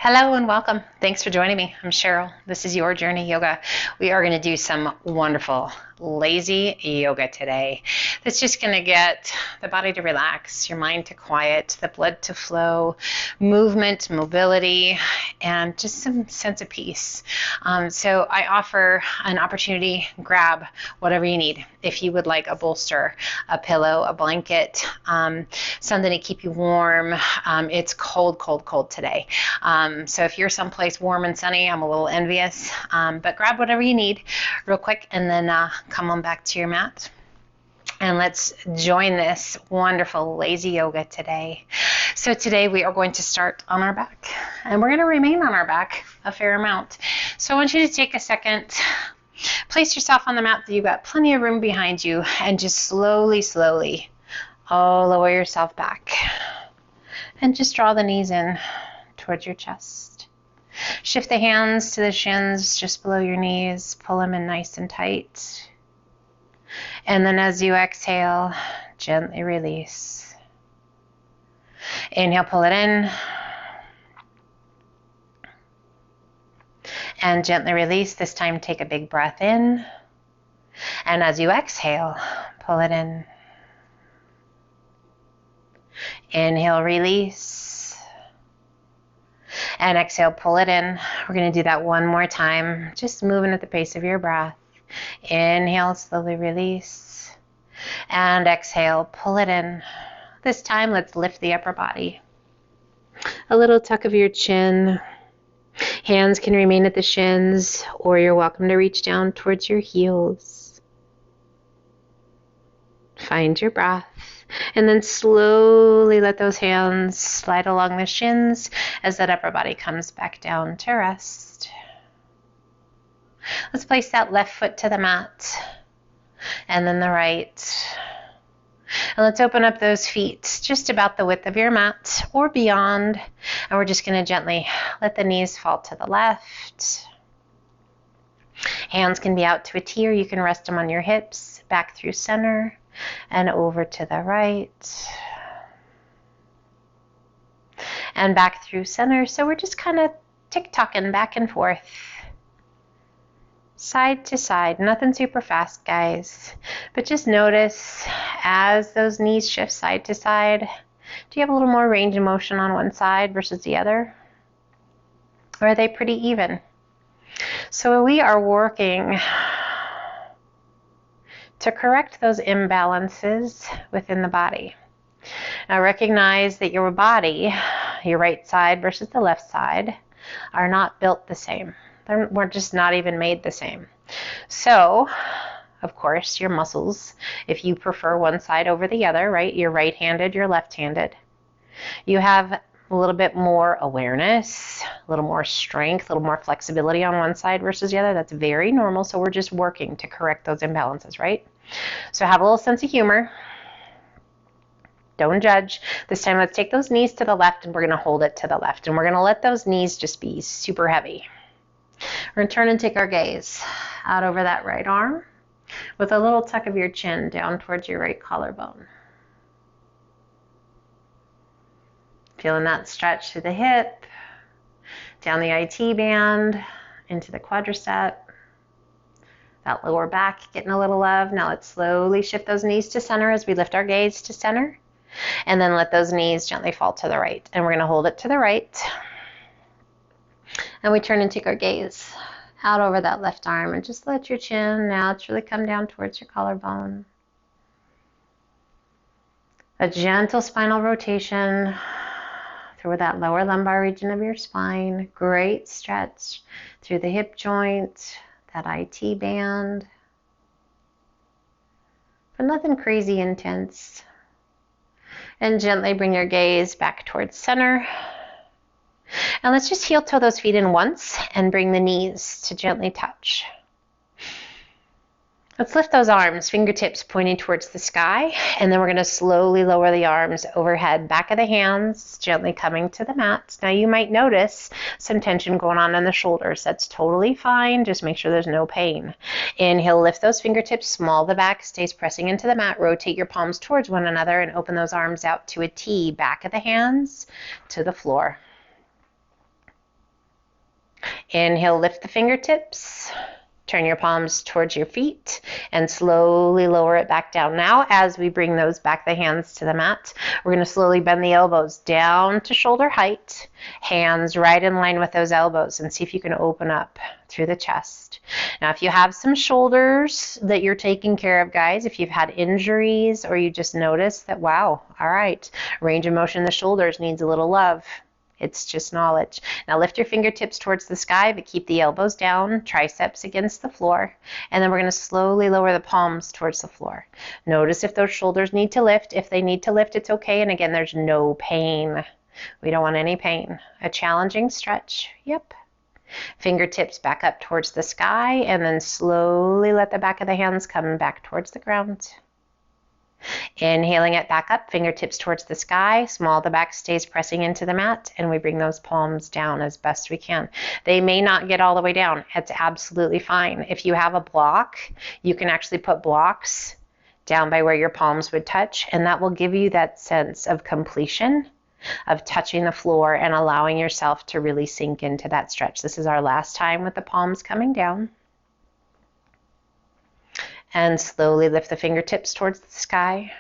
Hello and welcome. Thanks for joining me. I'm Cheryl. This is Your Journey Yoga. We are going to do some wonderful lazy yoga today. That's just going to get the body to relax, your mind to quiet, the blood to flow, movement, mobility, and just some sense of peace. So I offer an opportunity, grab whatever you need. If you would like a bolster, a pillow, a blanket, something to keep you warm. It's cold, cold, cold today. So if you're someplace warm and sunny, I'm a little envious, but grab whatever you need real quick and then come on back to your mat. And let's join this wonderful lazy yoga today. So today we are going to start on our back, and we're going to remain on our back a fair amount. So I want you to take a second, place yourself on the mat so you've got plenty of room behind you, and just slowly, slowly lower yourself back. And just draw the knees in towards your chest. Shift the hands to the shins just below your knees. Pull them in nice and tight. And then as you exhale, gently release. Inhale, pull it in. And gently release. This time take a big breath in. And as you exhale, pull it in. Inhale, release. And exhale, pull it in. We're going to do that one more time, just moving at the pace of your breath. Inhale, slowly release. And exhale, pull it in. This time, let's lift the upper body. A little tuck of your chin. Hands can remain at the shins, or you're welcome to reach down towards your heels. Find your breath. And then slowly let those hands slide along the shins as that upper body comes back down to rest. Let's place that left foot to the mat and then the right. And let's open up those feet just about the width of your mat or beyond. And we're just going to gently let the knees fall to the left. Hands can be out to a T, or you can rest them on your hips, back through center. And over to the right. And back through center. So we're just kind of tick-tocking back and forth. Side to side. Nothing super fast, guys. But just notice as those knees shift side to side, do you have a little more range of motion on one side versus the other? Or are they pretty even? So we are working to correct those imbalances within the body. Now recognize that your body, your right side versus the left side, are not built the same. We're just not even made the same. So, of course, your muscles, if you prefer one side over the other, right? You're right-handed, you're left-handed. You have a little bit more awareness, a little more strength, a little more flexibility on one side versus the other. That's very normal. So we're just working to correct those imbalances, right? So have a little sense of humor. Don't judge. This time, let's take those knees to the left and we're going to hold it to the left. And we're going to let those knees just be super heavy. We're going to turn and take our gaze out over that right arm with a little tuck of your chin down towards your right collarbone. Feeling that stretch through the hip, down the IT band, into the quadricep. That lower back getting a little love. Now let's slowly shift those knees to center as we lift our gaze to center. And then let those knees gently fall to the right. And we're going to hold it to the right. And we turn and take our gaze out over that left arm. And just let your chin naturally come down towards your collarbone. A gentle spinal rotation through that lower lumbar region of your spine. Great stretch through the hip joint, that IT band. But nothing crazy intense. And gently bring your gaze back towards center. And let's just heel toe those feet in once and bring the knees to gently touch. Let's lift those arms, fingertips pointing towards the sky, and then we're going to slowly lower the arms overhead, back of the hands, gently coming to the mat. Now you might notice some tension going on in the shoulders. That's totally fine. Just make sure there's no pain. Inhale, lift those fingertips, small the back, stays pressing into the mat. Rotate your palms towards one another and open those arms out to a T, back of the hands to the floor. Inhale, lift the fingertips. Turn your palms towards your feet and slowly lower it back down. Now, as we bring those back, the hands to the mat, we're going to slowly bend the elbows down to shoulder height, hands right in line with those elbows, and see if you can open up through the chest. Now, if you have some shoulders that you're taking care of, guys, if you've had injuries or you just notice that, wow, all right, range of motion in the shoulders needs a little love. It's just knowledge. Now lift your fingertips towards the sky, but keep the elbows down, triceps against the floor. And then we're going to slowly lower the palms towards the floor. Notice if those shoulders need to lift. If they need to lift, it's okay. And again, there's no pain. We don't want any pain. A challenging stretch. Yep. Fingertips back up towards the sky, and then slowly let the back of the hands come back towards the ground. Inhaling it back up, fingertips towards the sky, small the back stays pressing into the mat, and we bring those palms down as best we can. They may not get all the way down. It's absolutely fine. If you have a block, you can actually put blocks down by where your palms would touch, and that will give you that sense of completion, of touching the floor and allowing yourself to really sink into that stretch. This is our last time with the palms coming down. And slowly lift the fingertips towards the sky.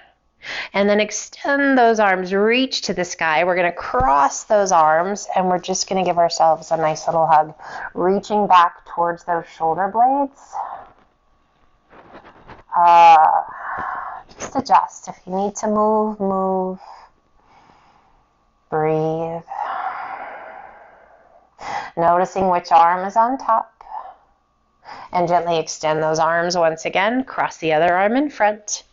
And then extend those arms, reach to the sky. We're going to cross those arms, and we're just going to give ourselves a nice little hug. Reaching back towards those shoulder blades. Just adjust. If you need to move, move. Breathe. Noticing which arm is on top. And gently extend those arms once again. Cross the other arm in front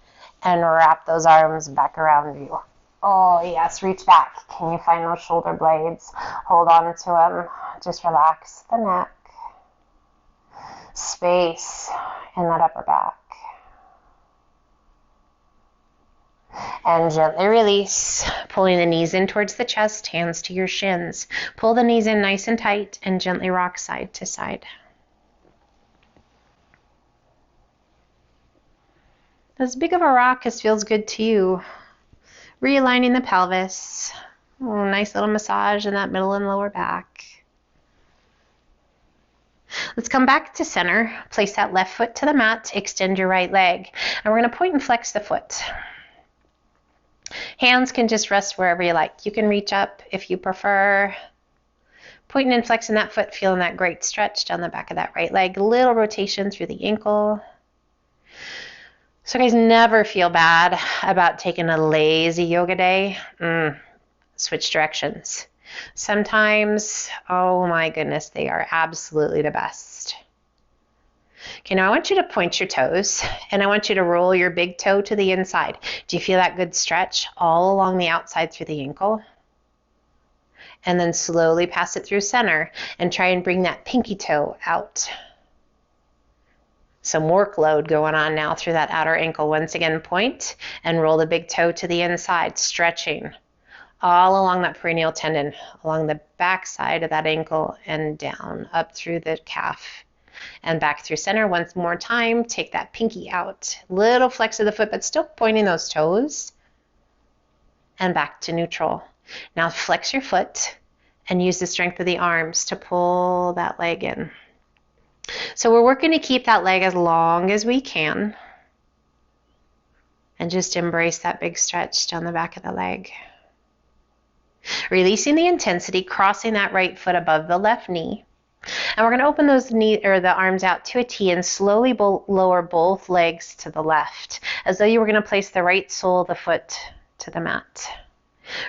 and wrap those arms back around you. Oh yes, reach back. Can you find those shoulder blades? Hold on to them. Just relax the neck. Space in that upper back. And gently release, pulling the knees in towards the chest, hands to your shins. Pull the knees in nice and tight and gently rock side to side. As big of a rock as feels good to you. Realigning the pelvis. Oh, nice little massage in that middle and lower back. Let's come back to center. Place that left foot to the mat. Extend your right leg. And we're going to point and flex the foot. Hands can just rest wherever you like. You can reach up if you prefer. Pointing and flexing that foot, feeling that great stretch down the back of that right leg. Little rotation through the ankle. So guys, never feel bad about taking a lazy yoga day. Switch directions. Sometimes, oh my goodness, they are absolutely the best. Okay, now I want you to point your toes, and I want you to roll your big toe to the inside. Do you feel that good stretch all along the outside through the ankle? And then slowly pass it through center and try and bring that pinky toe out. Some workload going on now through that outer ankle. Once again, point and roll the big toe to the inside, stretching all along that peroneal tendon, along the back side of that ankle and down, up through the calf and back through center. Once more time, take that pinky out. Little flex of the foot, but still pointing those toes and back to neutral. Now flex your foot and use the strength of the arms to pull that leg in. So we're working to keep that leg as long as we can and just embrace that big stretch down the back of the leg. Releasing the intensity, crossing that right foot above the left knee. And we're going to open those the arms out to a T and slowly lower both legs to the left, as though you were going to place the right sole of the foot to the mat.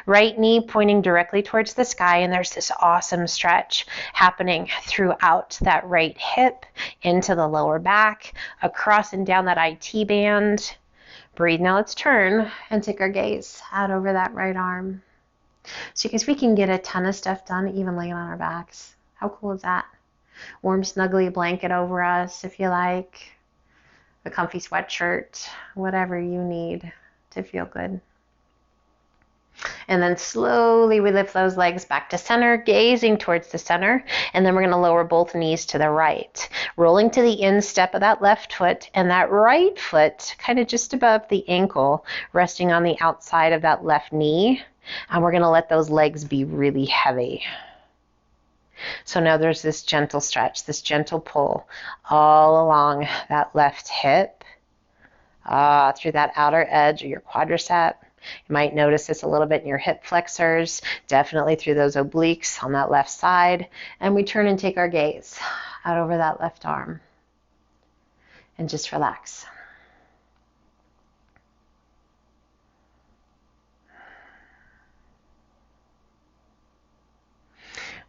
Right knee pointing directly towards the sky, and there's this awesome stretch happening throughout that right hip, into the lower back, across and down that IT band. Breathe. Now let's turn and take our gaze out over that right arm. So because we can get a ton of stuff done even laying on our backs. How cool is that? Warm, snuggly blanket over us if you like. A comfy sweatshirt, whatever you need to feel good. And then slowly we lift those legs back to center, gazing towards the center. And then we're going to lower both knees to the right, rolling to the instep of that left foot, and that right foot kind of just above the ankle, resting on the outside of that left knee. And we're going to let those legs be really heavy. So now there's this gentle stretch, this gentle pull all along that left hip, through that outer edge of your quadricep. You might notice this a little bit in your hip flexors, definitely through those obliques on that left side. And we turn and take our gaze out over that left arm and just relax.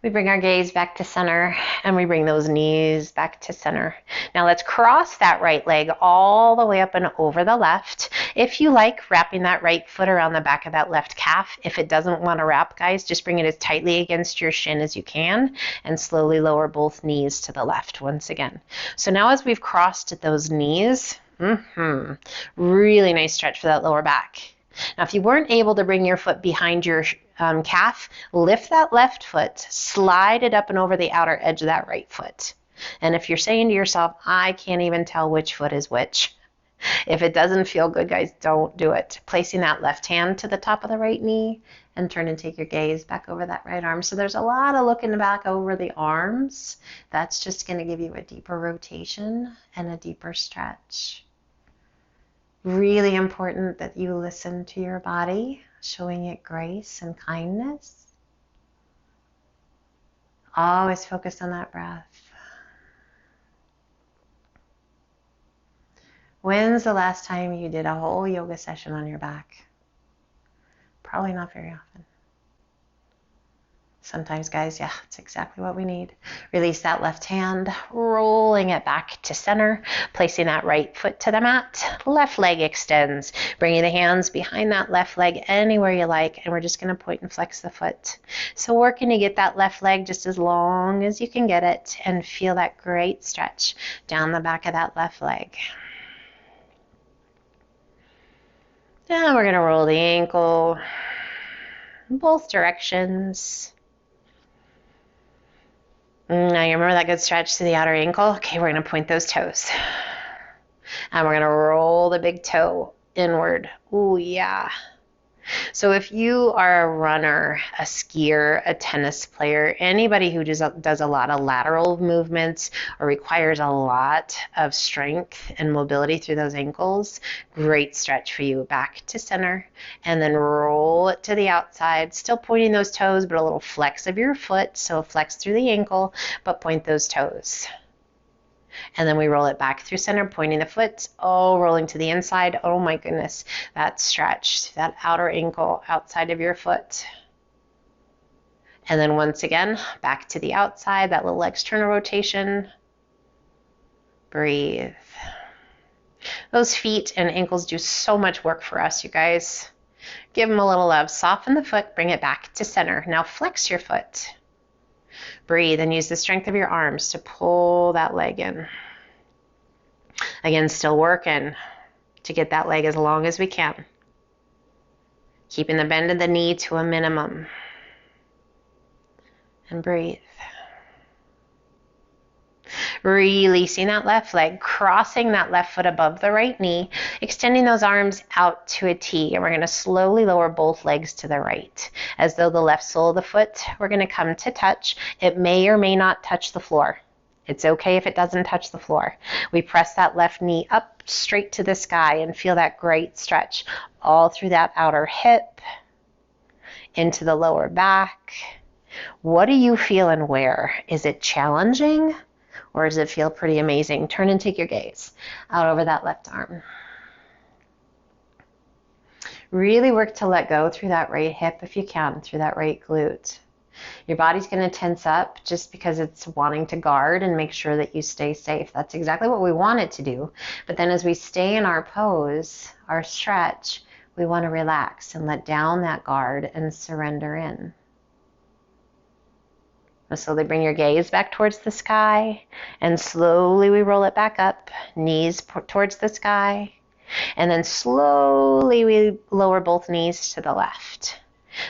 We bring our gaze back to center and we bring those knees back to center. Now let's cross that right leg all the way up and over the left. If you like, wrapping that right foot around the back of that left calf. If it doesn't want to wrap, guys, just bring it as tightly against your shin as you can and slowly lower both knees to the left once again. So now as we've crossed those knees, really nice stretch for that lower back. Now, if you weren't able to bring your foot behind your calf, lift that left foot, slide it up and over the outer edge of that right foot. And if you're saying to yourself, I can't even tell which foot is which, if it doesn't feel good, guys, don't do it. Placing that left hand to the top of the right knee and turn and take your gaze back over that right arm. So there's a lot of looking back over the arms. That's just going to give you a deeper rotation and a deeper stretch. Really important that you listen to your body, showing it grace and kindness. Always focus on that breath. When's the last time you did a whole yoga session on your back? Probably not very often. Sometimes, guys, yeah, it's exactly what we need. Release that left hand, rolling it back to center, placing that right foot to the mat. Left leg extends, bringing the hands behind that left leg anywhere you like, and we're just going to point and flex the foot. So working to get that left leg just as long as you can get it and feel that great stretch down the back of that left leg. Now we're going to roll the ankle in both directions. Now you remember that good stretch to the outer ankle? Okay, we're going to point those toes. And we're going to roll the big toe inward. Ooh, yeah. So if you are a runner, a skier, a tennis player, anybody who does a lot of lateral movements or requires a lot of strength and mobility through those ankles, great stretch for you. Back to center and then roll it to the outside, still pointing those toes, but a little flex of your foot. So flex through the ankle, but point those toes. And then we roll it back through center, pointing the foot, rolling to the inside. Oh my goodness, that stretch, that outer ankle outside of your foot. And then once again, back to the outside, that little external rotation. Breathe. Those feet and ankles do so much work for us, you guys. Give them a little love. Soften the foot, bring it back to center. Now flex your foot. Breathe and use the strength of your arms to pull that leg in. Again, still working to get that leg as long as we can. Keeping the bend of the knee to a minimum. And breathe. Releasing that left leg, crossing that left foot above the right knee, extending those arms out to a T, and we're going to slowly lower both legs to the right. As though the left sole of the foot, we're going to come to touch. It may or may not touch the floor. It's okay if it doesn't touch the floor. We press that left knee up straight to the sky and feel that great stretch all through that outer hip, into the lower back. What do you feel and where? Is it challenging? Or does it feel pretty amazing? Turn and take your gaze out over that left arm. Really work to let go through that right hip if you can, through that right glute. Your body's going to tense up just because it's wanting to guard and make sure that you stay safe. That's exactly what we want it to do. But then as we stay in our pose, our stretch, we want to relax and let down that guard and surrender in. Slowly bring your gaze back towards the sky, and slowly we roll it back up, knees towards the sky, and then slowly we lower both knees to the left.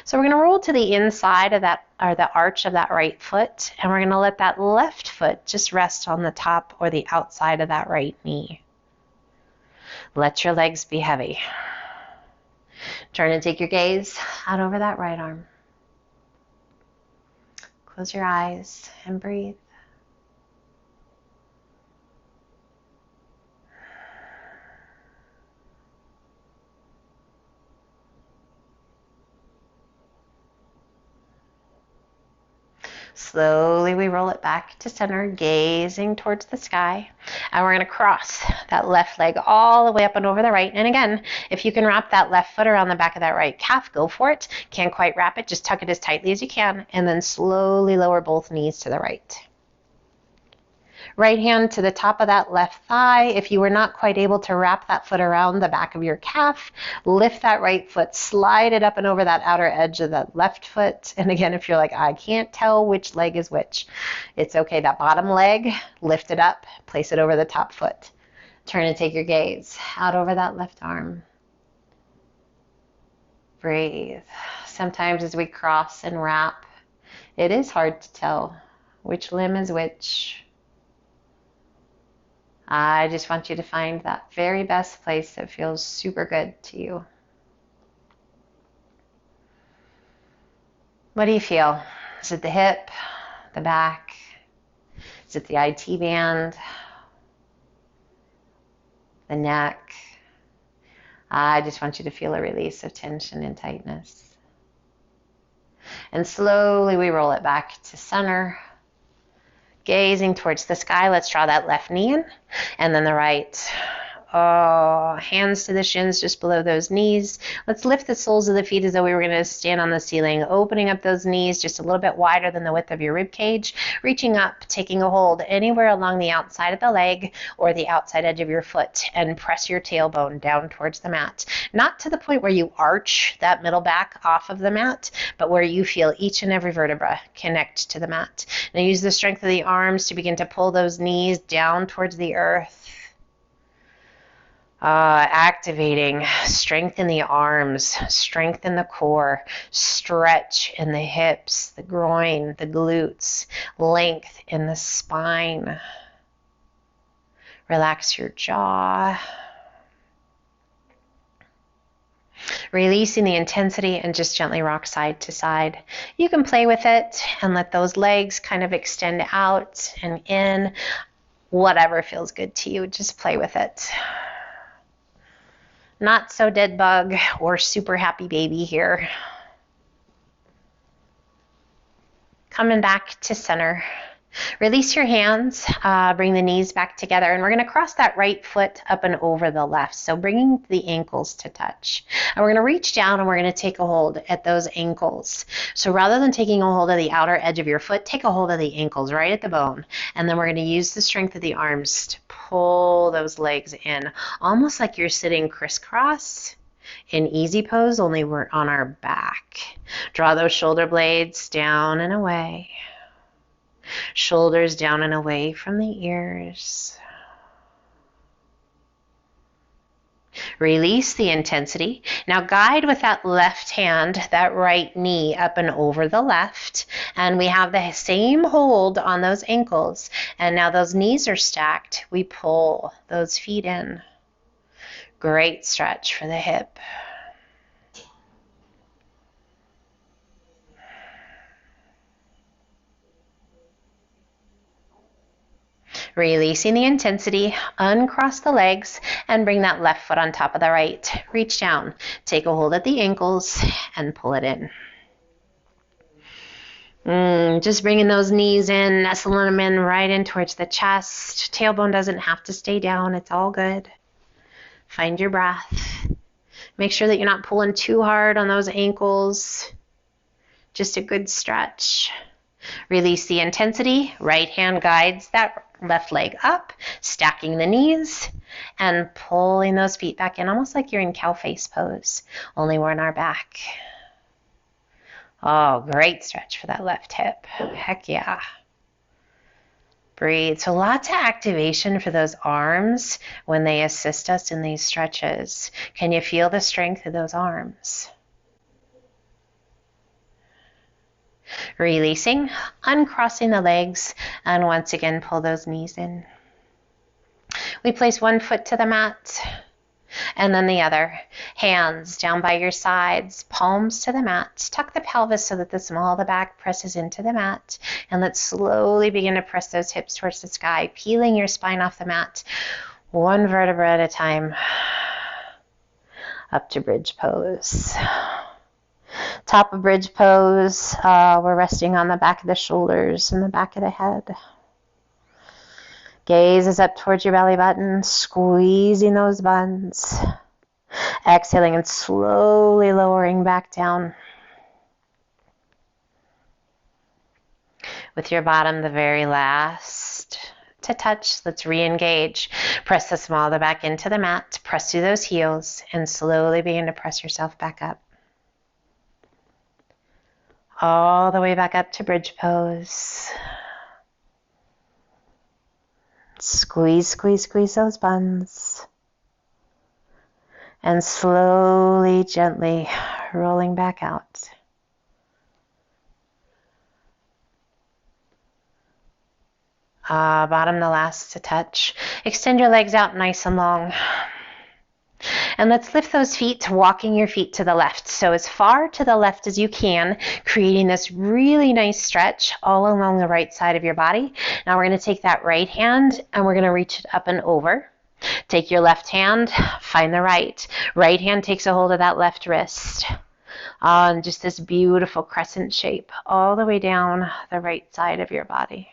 So we're going to roll to the inside of that, or the arch of that right foot, and we're going to let that left foot just rest on the top or the outside of that right knee. Let your legs be heavy. Turn and take your gaze out over that right arm. Close your eyes and breathe. Slowly we roll it back to center, gazing towards the sky. And we're going to cross that left leg all the way up and over the right. And again, if you can wrap that left foot around the back of that right calf, go for it. Can't quite wrap it, just tuck it as tightly as you can. And then slowly lower both knees to the right. Right hand to the top of that left thigh. If you were not quite able to wrap that foot around the back of your calf, lift that right foot, slide it up and over that outer edge of that left foot. And again, if you're like, I can't tell which leg is which, it's okay. That bottom leg, lift it up, place it over the top foot. Turn and take your gaze out over that left arm. Breathe. Sometimes as we cross and wrap, it is hard to tell which limb is which. I just want you to find that very best place that feels super good to you. What do you feel? Is it the hip, the back? Is it the IT band, the neck? I just want you to feel a release of tension and tightness. And slowly we roll it back to center. Gazing towards the sky, let's draw that left knee in, and then the right. Oh, hands to the shins just below those knees. Let's lift the soles of the feet as though we were going to stand on the ceiling, opening up those knees just a little bit wider than the width of your rib cage, reaching up, taking a hold anywhere along the outside of the leg or the outside edge of your foot, and press your tailbone down towards the mat. Not to the point where you arch that middle back off of the mat, but where you feel each and every vertebra connect to the mat. Now use the strength of the arms to begin to pull those knees down towards the earth. Activating strength in the arms, strength in the core, stretch in the hips, the groin, the glutes, length in the spine. Relax your jaw. Releasing the intensity and just gently rock side to side. You can play with it and let those legs kind of extend out and in. Whatever feels good to you, just play with it. Not so dead bug or super happy baby here. Coming back to center. Release your hands, bring the knees back together, and we're going to cross that right foot up and over the left, so bringing the ankles to touch. And we're going to reach down and we're going to take a hold at those ankles. So rather than taking a hold of the outer edge of your foot, take a hold of the ankles right at the bone, and then we're going to use the strength of the arms to pull those legs in, almost like you're sitting crisscross in easy pose, only we're on our back. Draw those shoulder blades down and away. Shoulders down and away from the ears. Release the intensity. Now guide with that left hand, that right knee up and over the left. And we have the same hold on those ankles. And now those knees are stacked. We pull those feet in. Great stretch for the hip. Releasing the intensity, uncross the legs, and bring that left foot on top of the right. Reach down, take a hold at the ankles, and pull it in. Just bringing those knees in, nestling them in right in towards the chest. Tailbone doesn't have to stay down, it's all good. Find your breath. Make sure that you're not pulling too hard on those ankles. Just a good stretch. Release the intensity. Right hand guides that left leg up, stacking the knees, and pulling those feet back in, almost like you're in cow face pose, only we're on our back. Oh, great stretch for that left hip. Heck yeah. Breathe. So lots of activation for those arms when they assist us in these stretches. Can you feel the strength of those arms? Releasing, uncrossing the legs, and once again pull those knees in. We place one foot to the mat, And then the other. Hands down by your sides, palms to the mat. Tuck the pelvis so that the small of the back presses into the mat. And let's slowly begin to press those hips towards the sky, peeling your spine off the mat, one vertebra at a time, up to bridge pose. Top of bridge pose, we're resting on the back of the shoulders and the back of the head. Gaze is up towards your belly button, squeezing those buns. Exhaling and slowly lowering back down. With your bottom the very last to touch, let's re-engage. Press the small of the back into the mat, press through those heels, and slowly begin to press yourself back up. All the way back up to bridge pose. Squeeze, squeeze, squeeze those buns. And slowly, gently rolling back out. Bottom the last to touch. Extend your legs out nice and long. And let's lift those feet, walking your feet to the left. So as far to the left as you can, creating this really nice stretch all along the right side of your body. Now we're going to take that right hand and we're going to reach it up and over. Take your left hand, find the right. Right hand takes a hold of that left wrist. And just this beautiful crescent shape all the way down the right side of your body.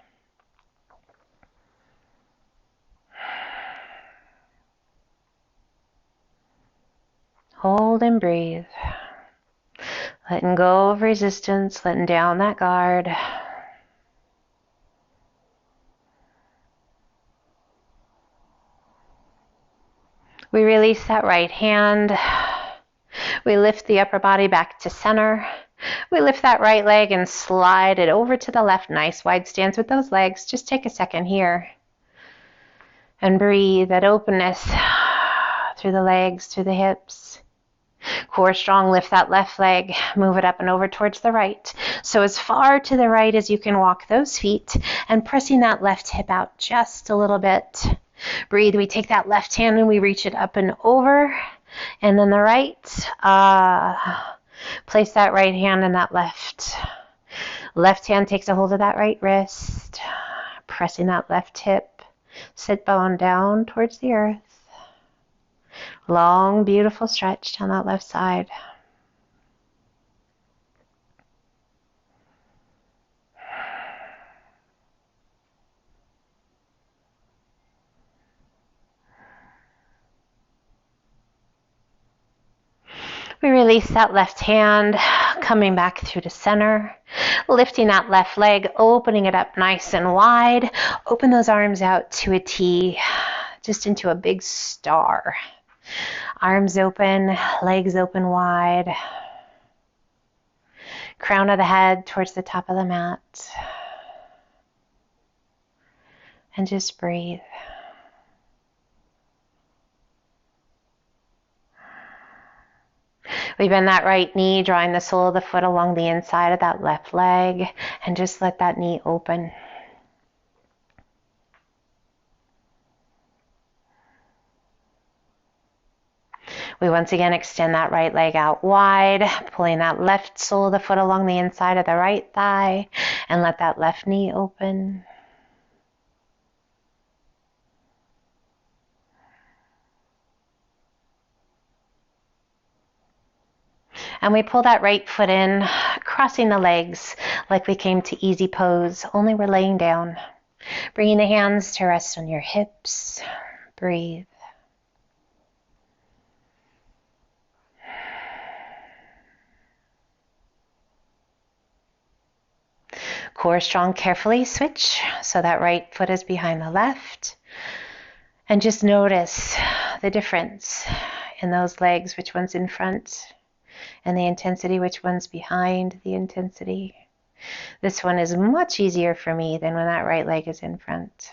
Hold and breathe. Letting go of resistance, letting down that guard. We release that right hand. We lift the upper body back to center. We lift that right leg and slide it over to the left. Nice wide stance with those legs. Just take a second here. And breathe that openness through the legs, through the hips. Core strong, lift that left leg, move it up and over towards the right. So as far to the right as you can walk those feet and pressing that left hip out just a little bit. Breathe, we take that left hand and we reach it up and over. And then the right, place that right hand in that left. Left hand takes a hold of that right wrist, pressing that left hip. Sit bone down towards the earth. Long, beautiful stretch down that left side. We release that left hand, coming back through to center, lifting that left leg, opening it up nice and wide. Open those arms out to a T, just into a big star. Arms open, legs open wide. Crown of the head towards the top of the mat. And just breathe. We bend that right knee, drawing the sole of the foot along the inside of that left leg, and just let that knee open. We once again extend that right leg out wide, pulling that left sole of the foot along the inside of the right thigh, and let that left knee open. And we pull that right foot in, crossing the legs like we came to easy pose, only we're laying down. Bringing the hands to rest on your hips. Breathe. Core strong, carefully switch so that right foot is behind the left. And just notice the difference in those legs, which one's in front, and the intensity, which one's behind the intensity. This one is much easier for me than when that right leg is in front.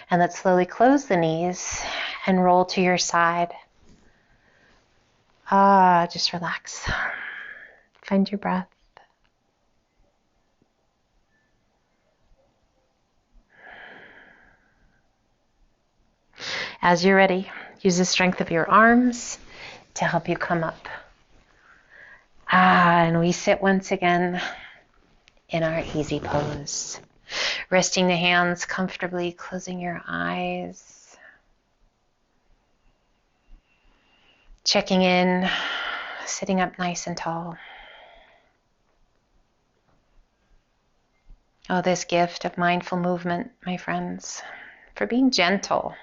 And let's slowly close the knees and roll to your side. Just relax. Find your breath. As you're ready, use the strength of your arms to help you come up. And we sit once again in our easy pose. Resting the hands comfortably, closing your eyes. Checking in, sitting up nice and tall. Oh, this gift of mindful movement, my friends, for being gentle.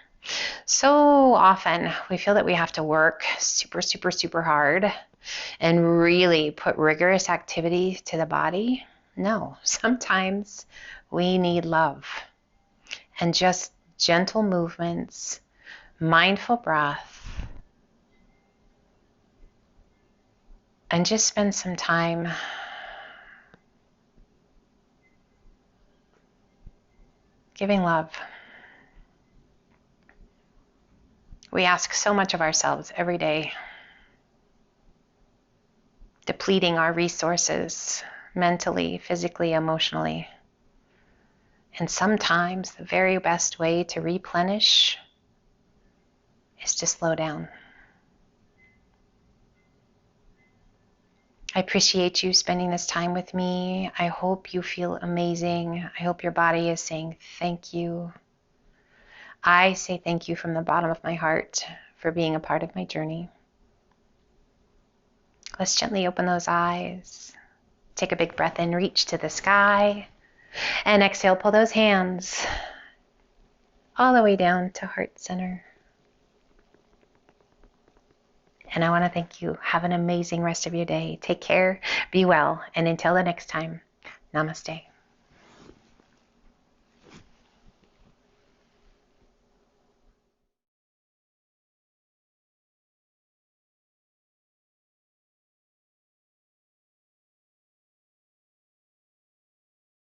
So often we feel that we have to work super hard and really put rigorous activity to the body. No, sometimes we need love and just gentle movements, mindful breath, and just spend some time giving love. We ask so much of ourselves every day, depleting our resources mentally, physically, emotionally. And sometimes the very best way to replenish is to slow down. I appreciate you spending this time with me. I hope you feel amazing. I hope your body is saying thank you. I say thank you from the bottom of my heart for being a part of my journey. Let's gently open those eyes. Take a big breath in, reach to the sky. And exhale, pull those hands all the way down to heart center. And I want to thank you. Have an amazing rest of your day. Take care, be well, and until the next time, namaste.